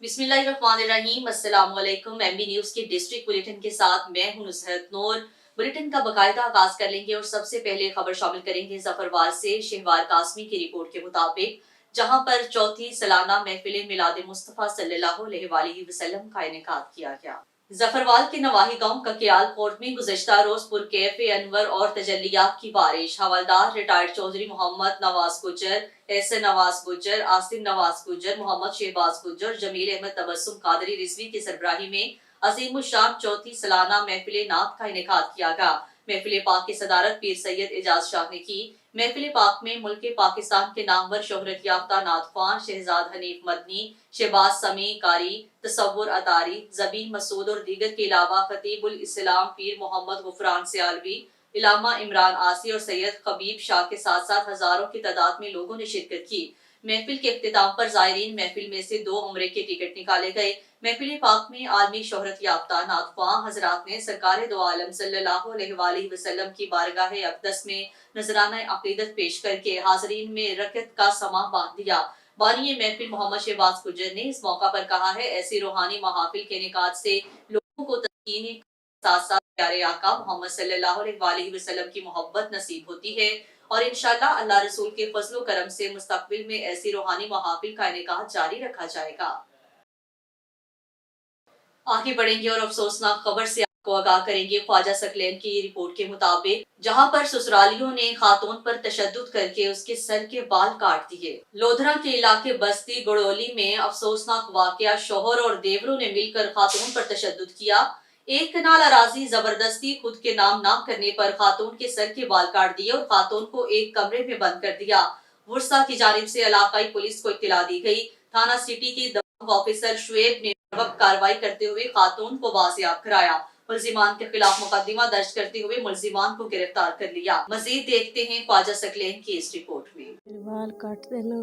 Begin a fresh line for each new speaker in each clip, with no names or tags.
बिस्मिल्लाहिर्रहमानिर्रहीम। अस्सलाम वालेकुम। एमबी न्यूज के डिस्ट्रिक्ट बुलेटिन के साथ मैं हूं नुसरत नूर। बुलेटिन का बाकायदा आगाज कर लेंगे और सबसे पहले खबर शामिल करेंगे जफरवाल से। शहवार कासमी की रिपोर्ट के मुताबिक जहां पर चौथी सालाना महफिल मिलाद मुस्तफ़ा सल्लल्लाहु अलैहि वसल्लम का इनेकाद किया गया। जफरवाल के नवाही गांव ककियाल कोर्ट में गुज़श्ता रोज पुरकैफ अनवर और तजल्लियात की बारिश। हवलदार रिटायर्ड चौधरी मोहम्मद नवाज गुज्जर, एहसन नवाज गुज्जर, आसिम नवाज गुज्जर, मोहम्मद शहबाज गुज्जर, जमील अहमद तबस्सुम कादरी रिजवी की सरबराही में अजीमुशान चौथी सालाना महफिल नात का इनेकाद किया गया। महफिल पाक की सदारत पीर सैयद एजाज शाह ने की। महफिल पाक में मुल्क पाकिस्तान के नामवर शोहरत याफ्ता नातख्वां शहजाद हनीफ मदनी, शहबाज समी कारी, तसव्वुर अतारी, जबीन मसूद और दीगर के अलावा खतीबुल इस्लाम पीर मोहम्मद गुफरान सियालवी, इलामा इमरान आसी और सैयद खबीब शाह के साथ साथ हजारों की तादाद में लोगों ने शिरकत की। महफिल के इख्तिताम पर ज़ायरीन महफिल में से 2 उम्रे के टिकट निकाले गए। महफिल पाक में आलमी शोहरत याफ्ता नातख्वां हजरात ने सरकार दो आलम सल्लल्लाहु अलैहि वसल्लम की बारगाह अक़दस में नजराना अकीदत पेश करके हाजरीन में रकत का समा बांध दिया। बानी महफिल मोहम्मद शहबाज गुज्जर ने इस मौका पर कहा है, ऐसी रूहानी महाफिल के इनेकाद से लोगों को तस्कीन के साथ साथ प्यारे आका मोहम्मद सल्लल्लाहु अलैहि वसल्लम की मोहब्बत नसीब होती है और इंशाअल्लाह अल्लाह रसूल के फजलो करम से मुस्तकबिल में ऐसी रूहानी महाफिल का इनेकाद जारी रखा जाएगा। आगे बढ़ेंगे और अफसोसनाक खबर से आपको आगाह करेंगे। ख्वाजा सकलैन की रिपोर्ट के मुताबिक जहां पर ससुरालियों ने खातून पर तशद्दुद करके उसके सर के बाल काट दिए। लोधरा के इलाके बस्ती गुड़ोली में अफसोसनाक वाकया, शोहर और देवरों ने मिलकर खातून पर तशद्दुद किया। 1 कनाल अराजी जबरदस्ती खुद के नाम ना करने पर खातून के सर के बाल काट दिए और खातून को एक कमरे में बंद कर दिया। वर्सा की जानिब से इलाकाई पुलिस को इत्तला दी गई। थाना सिटी की दबंग ऑफिसर शुएब ने कार्रवाई करते हुए खातून को बाजियाब कराया। मुल्जिमान के खिलाफ मुकदमा दर्ज करते हुए मुल्जिमान को गिरफ्तार कर लिया। मजीद देखते हैं ख्वाजा सकलैन की इस रिपोर्ट में।
बाल काट देना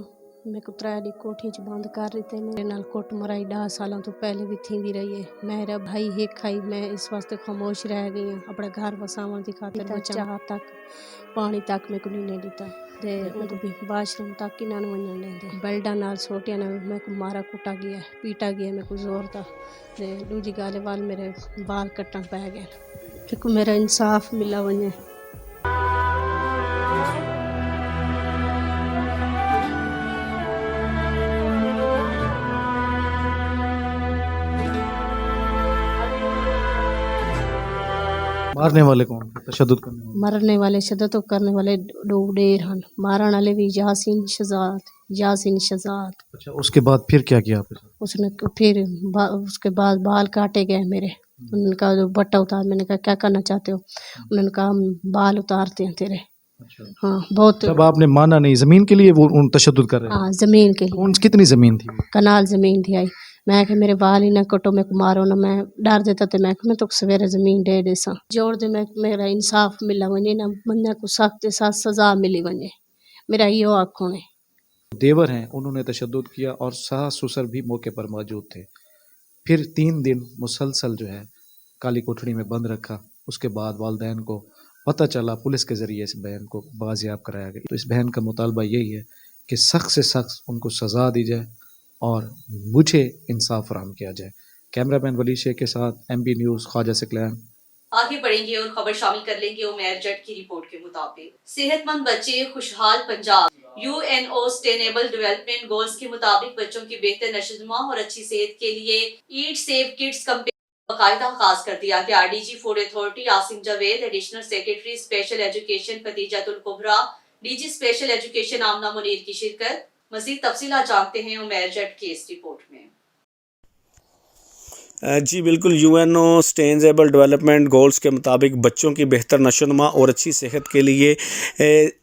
मैं कुतराली कोठी च बंद कर रही थे। मेरे नाल कुट मराई 10 सालों तो पहले भी थी रही है। मेरा भाई है खाई, मैं इस वास्ते खामोश रह गई हूँ। अपने घर बसावन की खातिर चाह तक पानी तक मैं को नहीं दिता ते उनको भी बाथरूम तक ही ना वजन लेंदे। बेल्डा नाल छोटिया ने मैं को मारा कुटा गया, पीटा गया मैं को जोर था। ते दूजी गल वाल मेरे बाल कटन पै गए। मेरा इंसाफ मिला वने।
मारने वाले कौन, तशद्दुद करने वाले?
मरने वाले शदत करने वाले दो ढेर हन। मारन वाले भी यासीन शहजाद।
अच्छा, उसके बाद फिर क्या किया आपने?
उसने फिर उसके बाद बाल काटे गए मेरे। उन्होंने कहा जो बट्टा उतार, मैंने कहा क्या करना चाहते हो? उन्होंने कहा बाल उतारते हैं तेरे।
अच्छा,
हाँ बहुत।
जब आपने माना नहीं, जमीन के लिए वो तशद्दुद कर रहे हैं?
हाँ जमीन के लिए।
कौन, कितनी जमीन थी?
कनाल जमीन थी आई। मैं कि मेरे बाल ही ना कटो, मैं को मारो ना। मैं डर देता तो मैं तो सवेरे जमीन दे देसा जोड़ दे। मैं मेरा इंसाफ मिला वने ना, बंदे को सख्त साथ सजा मिली वने। मेरा यो आँखों ने
देवर हैं, उन्होंने तशद्दुद किया और सास ससुर भी मौके पर मौजूद थे। फिर 3 दिन मुसलसल जो है काली कोठड़ी में बंद रखा। उसके बाद वालिदैन को पता चला, पुलिस के ज़रिए इस बहन को बाजियाब कराया गया। तो इस बहन का मुतालबा यही है कि सख्त से सख्त उनको सज़ा दी जाए और मुझे इंसाफ फराहम किया जाए। कैमरामैन वली शेख के साथ एमबी न्यूज़, ख्वाजा सकलैन।
आगे बढ़ेंगे और खबर शामिल कर लेंगे उमैर जट की रिपोर्ट के मुताबिक सेहतमंद बच्चे खुशहाल Punjab. UNO sustainable development goals के मुताबिक बच्चों की बेहतर नशोनुमा और अच्छी सेहत के लिए ईट सेव किड्स कैंपेन बाकायदा आगाज कर दिया गया। DG food authority Asim Javed, additional secretary special education Khadijatul Kubra, DG special education Amna Munir की शिरकत। मजीद तफसीलात जानते हैं उमैर जट की इस रिपोर्ट में।
जी बिल्कुल, यूएनओ सस्टेनेबल डेवलपमेंट गोल्स के मुताबिक बच्चों की बेहतर नशोनुमा और अच्छी सेहत के लिए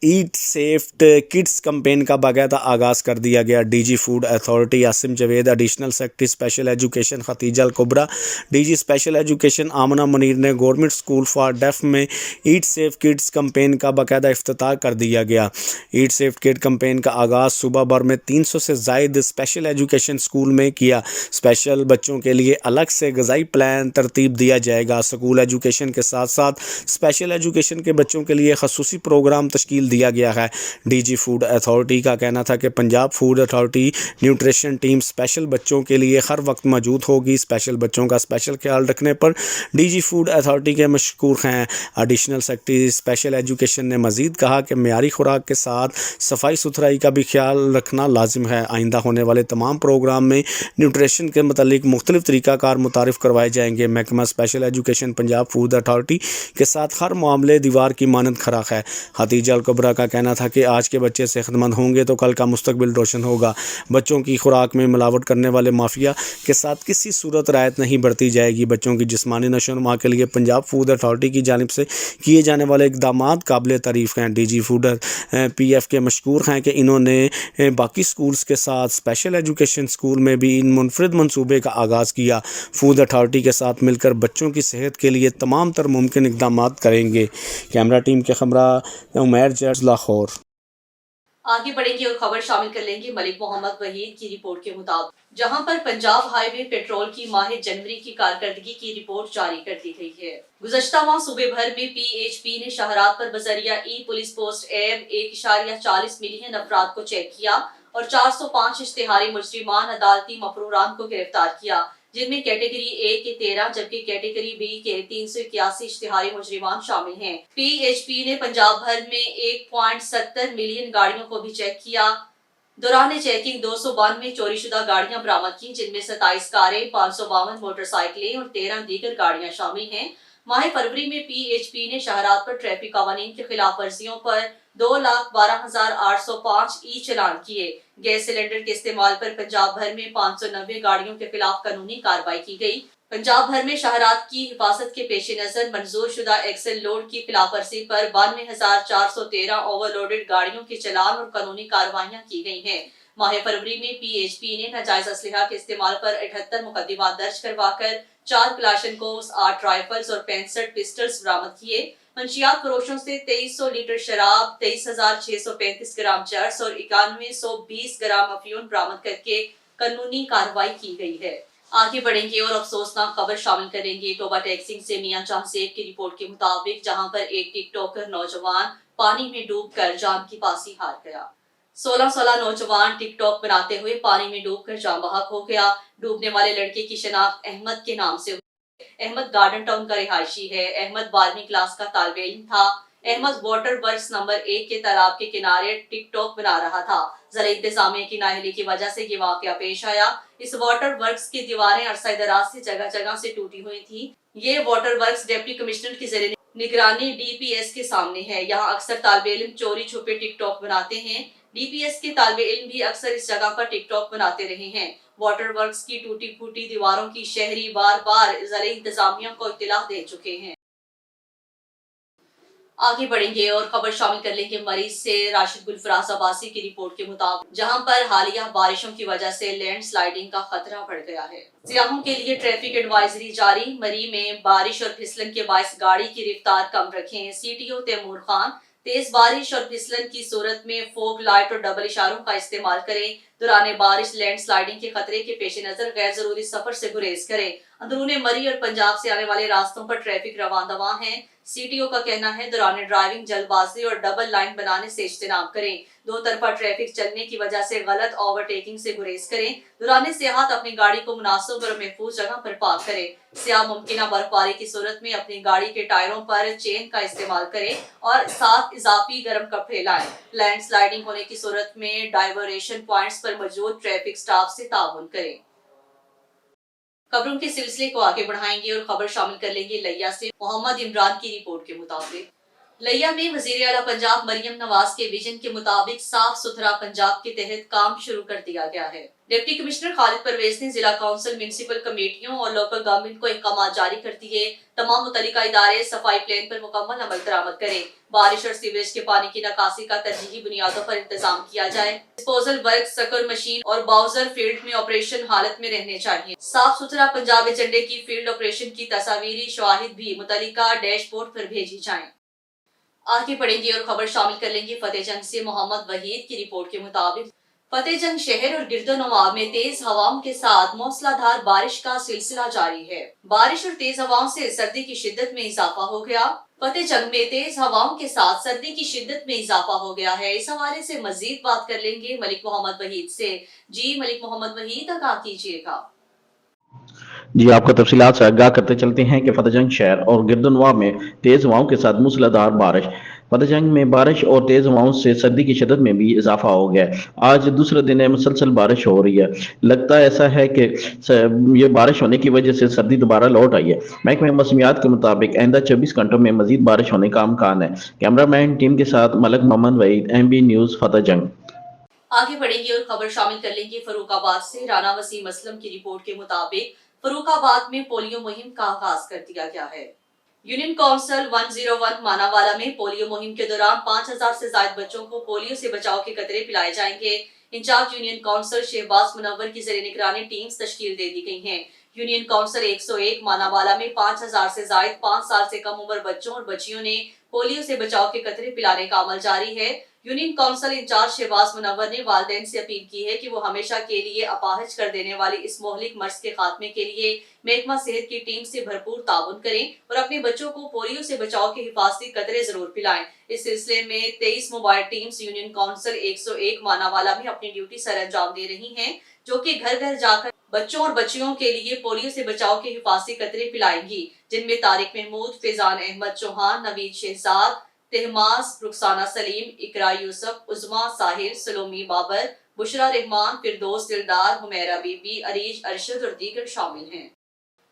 ईट सेफ किड्स कैंपेन का बाकायदा आगाज़ कर दिया गया। DG food authority Asim Javed, additional secretary special education Khadija Kubra, DG special education Amna Munir ने गवर्नमेंट स्कूल फॉर डेफ में ईट सेफ किड्स कैंपेन का बाकायदा इफ्तिताह कर दिया गया। ईट सेफ किड कैंपेन का आगाज़ सूबा भर में 300 से ज़ायद स्पेशल एजुकेशन स्कूल में किया। स्पेशल बच्चों के लिए अलग से ग़िज़ाई प्लान तरतीब दिया जाएगा। स्कूल एजुकेशन के साथ साथ स्पेशल एजुकेशन के बच्चों के लिए खसूसी प्रोग्राम तश्कील दिया गया है। डीजी फूड अथॉरिटी का कहना था कि Punjab food authority nutrition team special बच्चों के लिए हर वक्त मौजूद होगी। स्पेशल बच्चों का स्पेशल ख्याल रखने पर डीजी फूड अथॉरिटी के मशकूर हैं। एडिशनल सेक्रेटरी स्पेशल एजुकेशन ने मज़ीद कहा कि मेयारी खुराक के साथ सफाई सुथराई का भी ख्याल रखना लाजिम है। आइंदा होने वाले तमाम प्रोग्राम में न्यूट्रिशन के मतलब मुख्तलिफ तरीक़ाकार मुतारिफ़ करवाए जाएंगे। महकमा special education Punjab food authority के साथ हर मामले दीवार की मानद खड़ा है। हतीजा अल कुबरा का कहना था कि आज के बच्चे सेहतमंद होंगे तो कल का मुस्तकबिल रोशन होगा। बच्चों की खुराक में मिलावट करने वाले माफिया के साथ किसी सूरत रायत नहीं बरती जाएगी। बच्चों की जिस्मानी नशोनुमा के लिए पंजाब फूड अथॉरिटी की जानिब से किए जाने वाले इक़दाम काबिल तारीफ़ हैं। डीजी फूड PF के मशकूर हैं कि इन्होंने बाकी स्कूल्स के साथ स्पेशल एजुकेशन स्कूल में भी इन मुनफरद मनसूबे का आगाज़ किया। फूड अथॉरिटी के साथ मिलकर बच्चों की सेहत के लिए तमाम तर मुमकिन इक़दाम करेंगे। कैमरा टीम के हमरा उमैर जर्ज लाहौर।
आगे बढ़ेंगे और खबर शामिल कर लेंगे मलिक मोहम्मद वहीद की रिपोर्ट के मुताबिक, जहां पर पंजाब हाईवे पेट्रोल की माह जनवरी की कारकर्दगी की रिपोर्ट जारी कर दी गई है। गुज़श्ता माह सूबे भर में PHP ने शहरात पर बजरिया पुलिस पोस्ट एब 1.40 मिलियन अफराद को चेक किया और 405 इश्तिहारी मुजरिमान अदालती मफरूरान को गिरफ्तार किया, जिनमें कैटेगरी A के 13 जबकि कैटेगरी B के 381 इश्तिहारी मुजरिमान शामिल हैं। PHP ने पंजाब भर में 1.70 मिलियन गाड़ियों को भी चेक किया। दौरान चेकिंग 292 चोरीशुदा गाड़ियां बरामद की, जिनमें 27 कारें, 552 मोटरसाइकिलें और 13 दीगर गाड़ियां शामिल हैं। माह फरवरी में PHP ने शहरात पर ट्रैफिक कानून की खिलाफ वर्जियों पर 2,12,805 चालान किए। गैस सिलेंडर के इस्तेमाल पर पंजाब भर में 590 गाड़ियों के खिलाफ कानूनी कार्रवाई की गई। पंजाब भर में शहरात की हिफाजत के पेश नजर मंजूर शुदा एक्सेल लोड की खिलाफवर्जी पर 92,413 ओवरलोडेड गाड़ियों के चलान और कानूनी कार्रवाइयां की गई हैं। माह फरवरी में PHP ने नाजायज असलहा के इस्तेमाल पर 78 मुकदमा दर्ज करवाकर 4 क्लाशनकोव्स, 8 राइफल्स और 65 पिस्टल्स बरामद किए। मंशियात फरोशों से 2300 लीटर शराब, 23,635 ग्राम चर्स और 9120 ग्राम अफीम बरामद करके कानूनी कार्रवाई की गई है। आगे बढ़ेंगे और अफसोसनाक खबर शामिल करेंगे टोबा टैक्सिंग से मियां चाहसेब की रिपोर्ट के मुताबिक, जहां पर एक टिकटॉकर नौजवान पानी में डूबकर जान की बाजी हार गया। 16 नौजवान टिकटॉक बनाते हुए पानी में डूबकर जान बहक हो गया। डूबने वाले लड़के की शनाख्त अहमद के नाम से हुई। अहमद गार्डन टाउन का रिहायशी है। अहमद 12वीं क्लास का तालिबे इल्म था। अहमद वाटर वर्क्स नंबर 1 के तालाब के किनारे टिकटॉक बना रहा था। ज़रा इंतजामिया की नाअहली की वजह से ये वाकया पेश आया। इस वाटर वर्क्स की दीवारें अरसा दराज से जगह जगह से टूटी हुई थी। ये वाटर वर्क्स डिप्टी कमिश्नर की ज़रिए निगरानी DPS के सामने है। यहाँ अक्सर तालिबे इल्म चोरी छुपे टिकटॉक बनाते हैं। DPS के तालिबे इल्म भी अक्सर इस जगह पर टिकटॉक बनाते रहे हैं। वाटर वर्क्स की टूटी फूटी दीवारों की शहरी बार बार ज़रा इंतजामिया को इत्तला दे चुके हैं। आगे बढ़ेंगे और खबर शामिल कर लेंगे मरीज से राशिद गुलफराज अब्बासी की रिपोर्ट के मुताबिक, जहां पर हालिया बारिशों की वजह से लैंड स्लाइडिंग का खतरा बढ़ गया है। सियाहों के लिए ट्रैफिक एडवाइजरी जारी। मरी में बारिश और फिसलन के बायस गाड़ी की रफ्तार कम रखें। CTO तैमूर खान। तेज बारिश और फिसलन की सूरत में फोग लाइट और डबल इशारों का इस्तेमाल करें। दौरान बारिश लैंड स्लाइडिंग के खतरे के पेश नजर गैर जरूरी सफर से गुरेज करें। अंदरूनी मरी और पंजाब से आने वाले रास्तों पर ट्रैफिक रवां दवा है। CTO का कहना है दौरान ड्राइविंग जल्दबाजी और डबल लाइन बनाने से इज्तिनाब करें। दो तरफा ट्रैफिक चलने की वजह से गलत ओवरटेकिंग से गुरेज करें। दौरान सियाहत अपनी गाड़ी को मुनासिब और महफूज जगह पर पार्क करें। सियाह मुमकिन बर्फबारी की सूरत में अपनी गाड़ी के टायरों पर चेन का इस्तेमाल करें और साथ इजाफी गर्म कपड़े लाएं। लैंड स्लाइडिंग होने की सूरत में डाइवर्शन पॉइंट्स पर मौजूद ट्रैफिक स्टाफ से ताउन करें। खबरों के सिलसिले को आगे बढ़ाएंगे और खबर शामिल कर लेंगे लिया से। मोहम्मद इमरान की रिपोर्ट के मुताबिक, लिया में वजीर आला पंजाब मरियम नवाज के विजन के मुताबिक साफ सुथरा पंजाब के तहत काम शुरू कर दिया गया है। डिप्टी कमिश्नर खालिद परवेज ने जिला काउंसिल, म्युनिसिपल कमेटियों और लोकल गवर्नमेंट को अहकाम जारी कर दिए। तमाम मुतल्लिका इदारे सफाई प्लान पर मुकम्मल अमल दरामद करें। बारिश और सीवरेज के पानी की निकासी का तरजीही बुनियादों पर इंतजाम किया जाए। डिस्पोजल वर्क, सकर मशीन और बाउजर फील्ड में ऑपरेशन हालत में रहने चाहिए। साफ सुथरा पंजाब एजेंडे की फील्ड ऑपरेशन की तस्वीरी शवाहिद भी मुतल्लिका डैशबोर्ड पर भेजी जाएं। आगे बढ़ेंगे और खबर शामिल कर लेंगे फतेहजंग से। मोहम्मद वहीद की रिपोर्ट के मुताबिक, फतेह जंग शहर और गिरदोनवा में तेज हवाओं के साथ मूसलाधार बारिश का सिलसिला जारी है। बारिश और तेज हवाओं से सर्दी की शिद्दत में इजाफा हो गया। फतेह जंग में तेज हवाओं के साथ सर्दी की शिद्दत में इजाफा हो गया है। इस हवाले से मजीद बात कर लेंगे मलिक मोहम्मद वहीद से। जी मलिक मोहम्मद वहीद, आगाह कीजिएगा।
जी आपको तफसीलात से आगाह करते चलते हैं कि फतेहजंग शहर और गिरदनवा में तेज़ हवाओं के साथ मूसलाधार बारिश। फतेहजंग में बारिश और तेज़ हवाओं से सर्दी की शिद्दत में भी इजाफा हो गया है। आज दूसरा दिन है, मुसलसल बारिश हो रही है। लगता ऐसा है कि ये बारिश होने की वजह से सर्दी दोबारा लौट आई है। महकमे मौसमियात के मुताबिक आइंदा 24 घंटों में मजीद बारिश होने का अमकान है। कैमरामैन टीम के साथ मलक मोहम्मद वहीद, MB न्यूज़, फतेहजंग।
आगे बढ़ेंगे और खबर शामिल कर लेंगे फरूखाबाद से। राना वसीम असलम की रिपोर्ट के मुताबिक फरूखाबाद में पोलियो मुहिम का आगाज कर दिया गया है। यूनियन काउंसिल 101 मानावाला में पोलियो मुहिम के दौरान 5000 से ज्यादा बच्चों को पोलियो से बचाव के कतरे पिलाए जाएंगे। In charge union council Shahbaz Munawar की ज़रिए निगरानी टीम्स तश्कील दे दी गई हैं। यूनियन काउंसिल 101 मानावाला में 5000 से ज्यादा 5 साल से कम उम्र बच्चों और बच्चियों ने पोलियो से बचाव के कतरे पिलाने का अमल जारी है। Union council in charge Shahbaz Munawar ने वालिदैन से अपील की है कि वो हमेशा के लिए अपाहिज कर देने वाली इस मोहलिक मर्ज के खात्मे के लिए महकमा सेहत की टीम से भरपूर ताउन करें और अपने बच्चों को पोलियो से बचाव के हिफाजती कतरे जरूर पिलाएं। इस सिलसिले में 23 mobile teams union council 101 Manawala में अपनी ड्यूटी सर अंजाम दे रही हैं, जो कि घर घर जाकर बच्चों और बच्चियों के लिए पोलियो से बचाव के हिफाजती कतरे पिलाएंगी, जिनमें तारिक महमूद, फैजान अहमद चौहान, नवीद शहजाद, तहमास, रुखसाना सलीम, इकरा यूसुफ, उज़मा साहिर, सलोमी बाबर, बुशरा रहमान, फिरदौस दिलदार, हुमैरा बीबी, अरीज अरशद और दीगर शामिल हैं।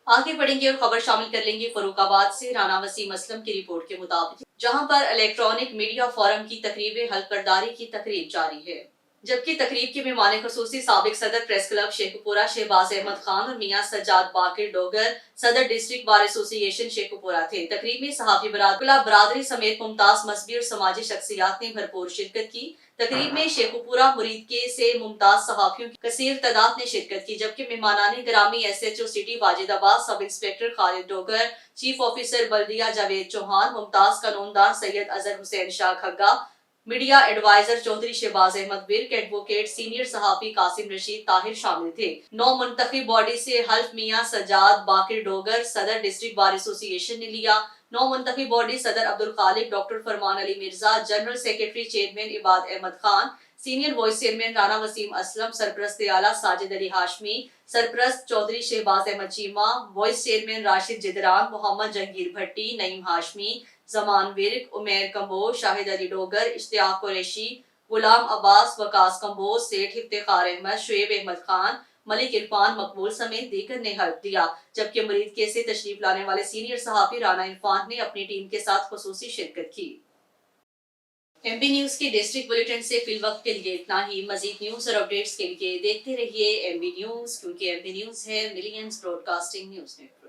आगे बढ़ेंगे और खबर शामिल कर लेंगे फरूखाबाद से। राना वसीम असलम की रिपोर्ट के मुताबिक जहां पर इलेक्ट्रॉनिक मीडिया फोरम की तकरीब हल्करदारी की तकरीब जारी है, जबकि तकरीब के मेहमान खसूसी साबिक सदर प्रेस क्लब शेखुपुरा शहबाज अहमद खान और मियां सज्जाद बाकिर डोगर सदर डिस्ट्रिक्ट बार एसोसिएशन शेखुपुरा थे। तकरीब में सहाफी बरादरी समेत मुमताज मजहबी और समाजी शख्सियात ने भरपूर शिरकत की। तकरीब में शेखुपुरा मुरीद के से मुमताज सहाफियों की कसीर तादाद ने शिरकत की, जबकि मेहमानाने ग्रामी SHO city Wajidabad sub inspector Khalid Dogar, chief officer बल्दिया जावेद चौहान, मुमताज कानूनदान Syed Azhar Hussain Shah Khagga, media advisor Chaudhry Shahbaz Ahmad Virk, advocate senior सहाफी कासिम रशीद ताहिर शामिल थे। 9 मुंतखब बॉडी से हल्फ मियां सज्जाद बाकिर डोगर सदर डिस्ट्रिक्ट बार एसोसिएशन ने लिया। 9 मुंतखब बॉडी सदर Abdul Khaliq, doctor Farman Ali Mirza, general secretary chairman Ibad Ahmad Khan, senior vice chairman Rana Waseem Aslam, सरप्रस्त आला साजिद अली हाशमी, सरप्रस्त चौधरी शहबाज अहमद चीमा, वाइस चेयरमैन राशिद जिदरान, मोहम्मद जहांगीर भट्टी, नईम हाशमी, जमान विर्क, उमेर कंबोज, शाहिद अली डोगर, इश्तियाक कुरैशी, गुलाम अब्बास, वकास कंबोज, सेठ इफ्तिखार अहमद, शुएब अहमद खान, मलिक इरफान मकबूल समेत दीगर ने हल्फ दिया, जबकि मरीद के से तशरीफ लाने वाले सीनियर सहाफी राना इरफान ने अपनी टीम के साथ खुसूसी शिरकत की। MB न्यूज के डिस्ट्रिक्ट बुलेटिन से फिलवक्त के लिए इतना ही। मजीद न्यूज और अपडेट्स के लिए देखते रहिए MB न्यूज, क्योंकि MB न्यूज है मिलियंस ब्रॉडकास्टिंग न्यूज नेटवर्क।